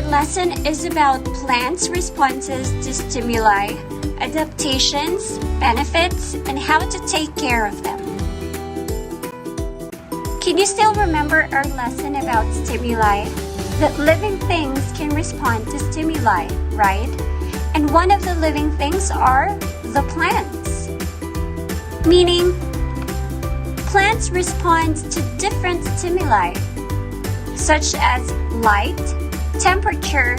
lesson is about plants' responses to stimuli, adaptations, benefits, and how to take care of them. Can you still remember our lesson about stimuli? That living things can respond to stimuli, right? And one of the living things are the plants. Meaning, plants respond to different stimuli, such as light, temperature,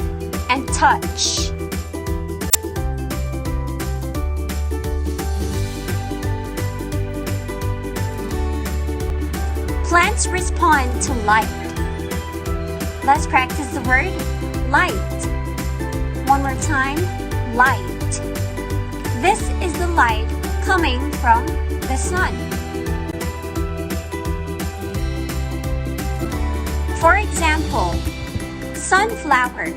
and touch. Plants respond to light. Let's practice the word light. One more time, light. This is the light coming from the sun. For example, sunflower.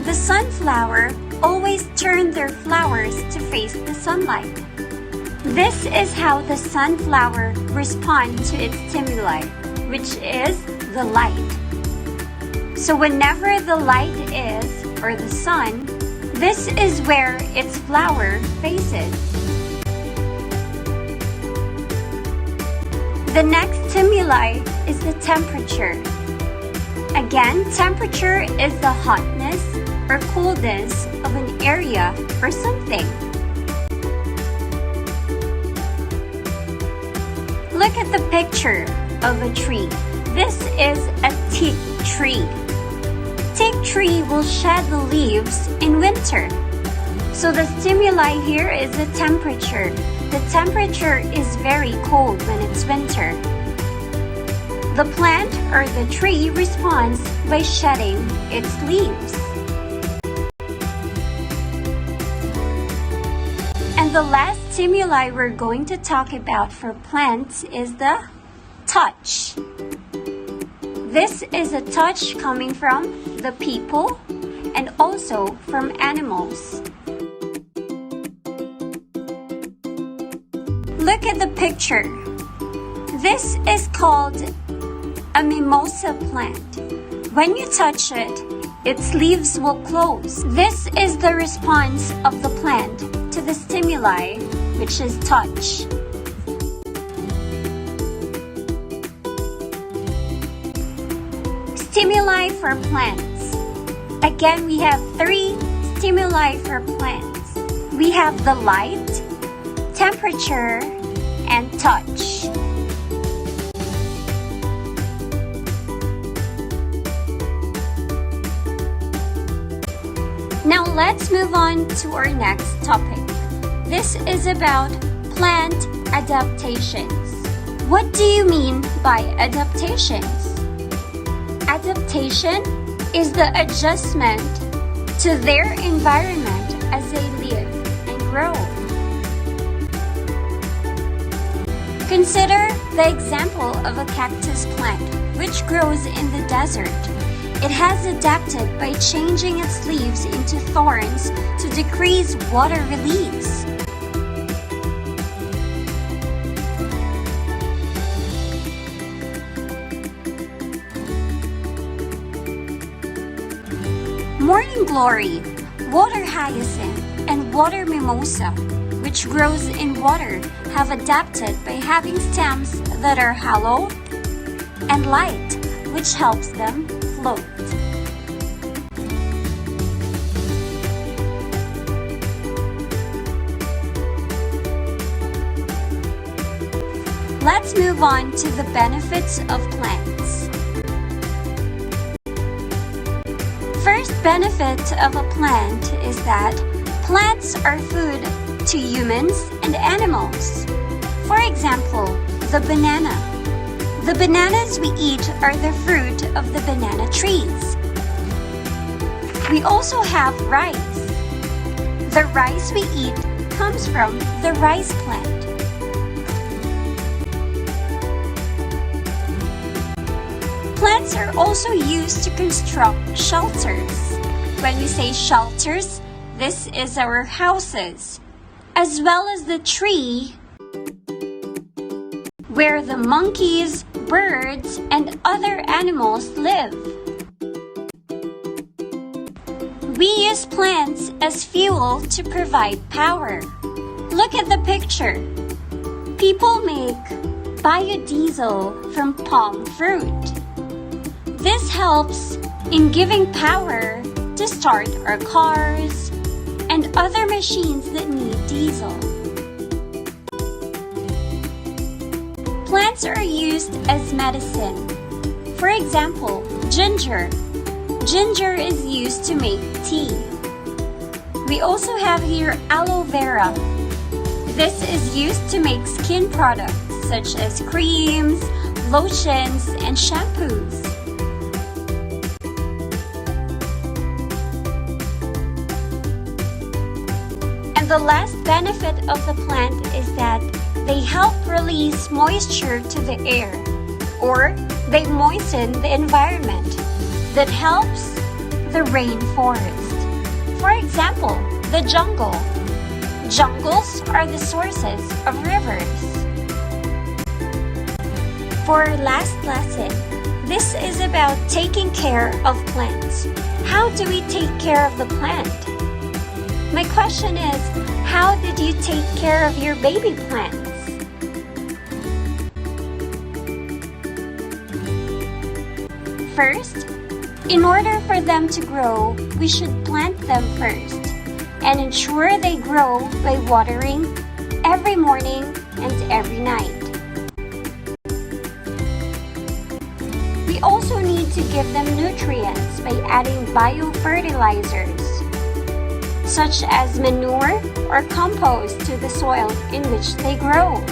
The sunflower always turn their flowers to face the sunlight. This is how the sunflower responds to its stimuli, which is the light. So whenever the light is, or the sun, this is where its flower faces. The next stimuli is the temperature. Again, temperature is the hotness or coldness of an area or something. Look at the picture of a tree. This is a teak tree. Teak tree will shed the leaves in winter. So the stimuli here is the temperature. The temperature is very cold when it's winter. The plant or the tree responds by shedding its leaves. And the last stimuli we're going to talk about for plants is the touch. This is a touch coming from the people and also from animals. Look at the picture. This is called a mimosa plant. When you touch it, its leaves will close. This is the response of the plant to the stimuli, which is touch. Stimuli for plants. Again, we have 3 stimuli for plants. We have the light, temperature, and touch. Now let's move on to our next topic. This is about plant adaptations. What do you mean by adaptations? Adaptation is the adjustment to their environment as they live and grow. Consider the example of a cactus plant which grows in the desert. It has adapted by changing its leaves into thorns to decrease water release. Morning glory, water hyacinth, and water mimosa, which grows in water, have adapted by having stems that are hollow and light, which helps them float. Let's move on to the benefits of plants. First benefit of a plant is that plants are food to humans and animals. For example, the banana. The bananas we eat are the fruit of the banana trees. We also have rice. The rice we eat comes from the rice plant. Plants are also used to construct shelters. When we say shelters, this is our houses, as well as the tree where the monkeys, birds, and other animals live. We use plants as fuel to provide power. Look at the picture. People make biodiesel from palm fruit. This helps in giving power to start our cars and other machines that need diesel. Plants are used as medicine. For example, ginger. Ginger is used to make tea. We also have here aloe vera. This is used to make skin products such as creams, lotions, and shampoos. And the last benefit of the plant is that they help release moisture to the air, or they moisten the environment. That helps the rainforest. For example, the jungle. Jungles are the sources of rivers. For our last lesson, this is about taking care of plants. How do we take care of the plant? My question is, how did you take care of your baby plants? First, in order for them to grow, we should plant them first and ensure they grow by watering every morning and every night. We also need to give them nutrients by adding biofertilizers, such as manure or compost to the soil in which they grow.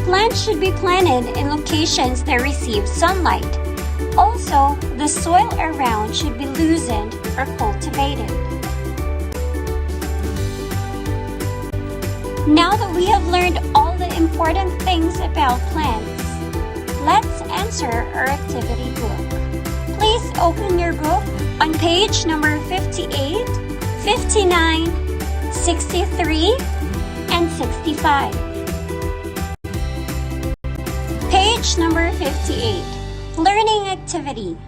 Plants should be planted in locations that receive sunlight. Also, the soil around should be loosened or cultivated. Now that we have learned all the important things about plants, let's answer our activity book. Please open your book on page number 58, 59, 63, and 65. Page number 58. Learning activity.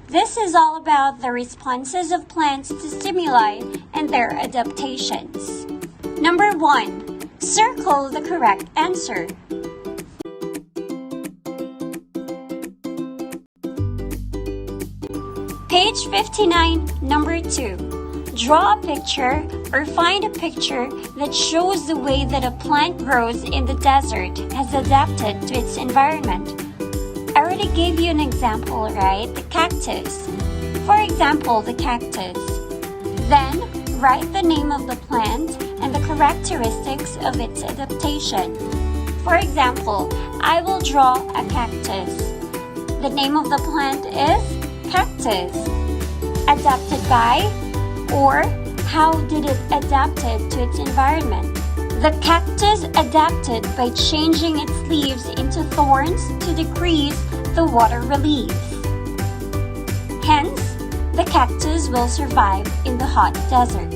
This is all about the responses of plants to stimuli and their adaptations. Number 1. Circle the correct answer. Page 59, number 2. Draw a picture or find a picture that shows the way that a plant grows in the desert has adapted to its environment. I already gave you an example, right? The cactus. For example, the cactus. Then, write the name of the plant and the characteristics of its adaptation. For example, I will draw a cactus. The name of the plant is cactus. Adapted by, or how did it adapted to its environment? The cactus adapted by changing its leaves into thorns to decrease the water release. Hence, the cactus will survive in the hot desert.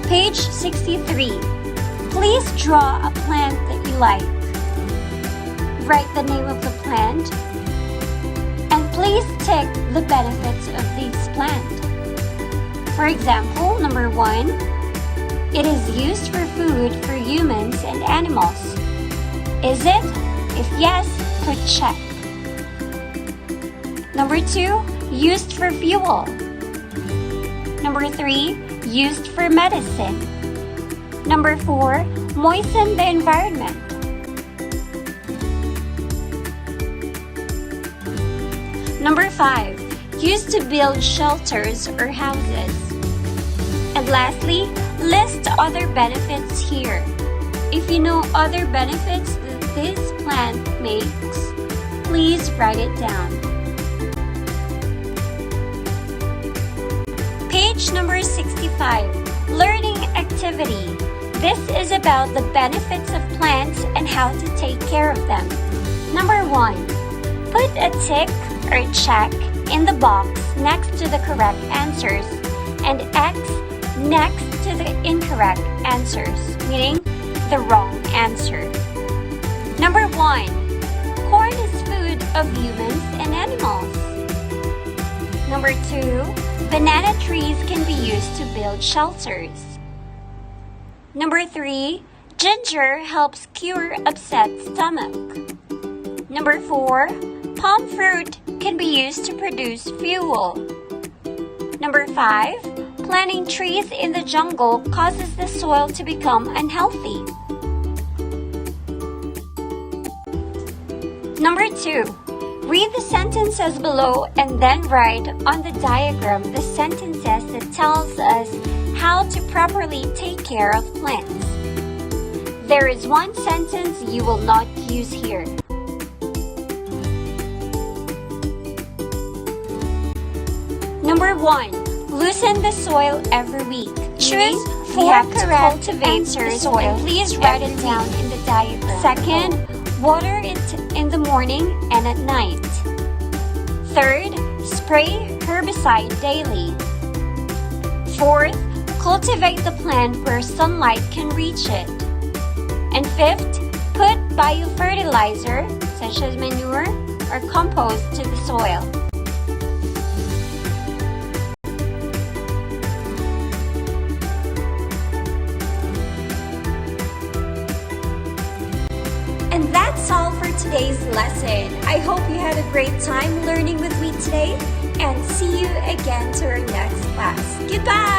Page 63. Please draw a plant that you like. Write the name of the plant and please tick the benefits of this plant. For example, number 1, it is used for food for humans and animals. Is it? If yes, put check. Number 2, used for fuel. Number 3, used for medicine. Number 4, moisten the environment. Number 5, used to build shelters or houses. And lastly, list other benefits here. If you know other benefits that this plant makes, please write it down. Page number 65, Learning Activity. This is about the benefits of plants and how to take care of them. Number 1, put a tick or check in the box next to the correct answers and X next to the incorrect answers, meaning the wrong answer. Number 1, Number 2, banana trees can be used to build shelters. Number 3, ginger helps cure upset stomach. Number 4, palm fruit can be used to produce fuel. Number 5, planting trees in the jungle causes the soil to become unhealthy. Number 2, read the sentences below and then write on the diagram the sentences that tells us how to properly take care of plants. There is one sentence you will not use here. Number 1, loosen the soil every week. Choose 4 correct answers and please write it down in the diagram. Second, water it in the morning and at night. Third, spray herbicide daily. Fourth, cultivate the plant where sunlight can reach it. And fifth, put biofertilizer, such as manure or compost, to the soil. And that's all for today's lesson. I hope you had a great time learning with me today, and see you again to our next class. Goodbye!